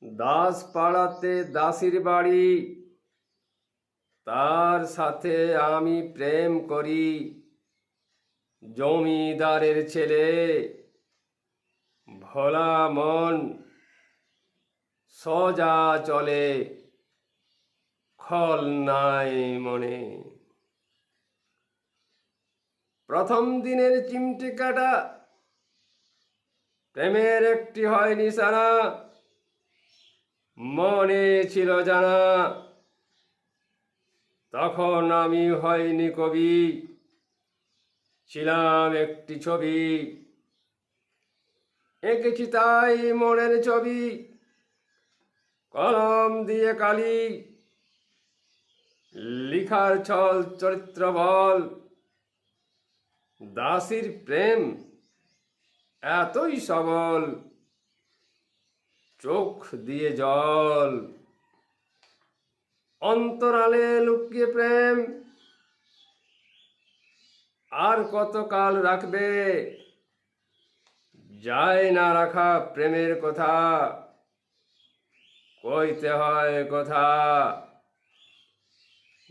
দাসপাড়াতে দাসীর বাড়ি, তার সাথে আমি প্রেম করি। জমিদারের ছেলে, ভোলা মন, সোজা চলে, খল নাই মনে। প্রথম দিনের চিমটি কাটা, প্রেমের একটি হয় নিশানা, মনে ছিল জানা। তখন আমি হয়নি কবি, ছিলাম একটি ছবি। এঁকেছি তাই মনের ছবি, কলম দিয়ে কালি, লিখার ছল চরিত্র বল। দাসীর প্রেম এতই সবল, চোখ দিয়ে জল। অন্তরালে লুকিয়ে প্রেম, আর কতকাল রাখবে? যায় না রাখা প্রেমের কথা, কইতে হয় কথা।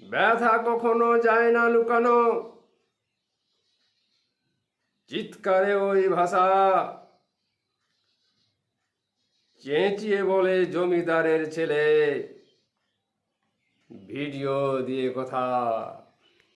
ব্যথা কখনো যায় না লুকানো, চিৎকারে ওই ভাষা। চেঁচিয়ে বলে জমিদারের ছেলে, ভিডিও দিয়ে কথা।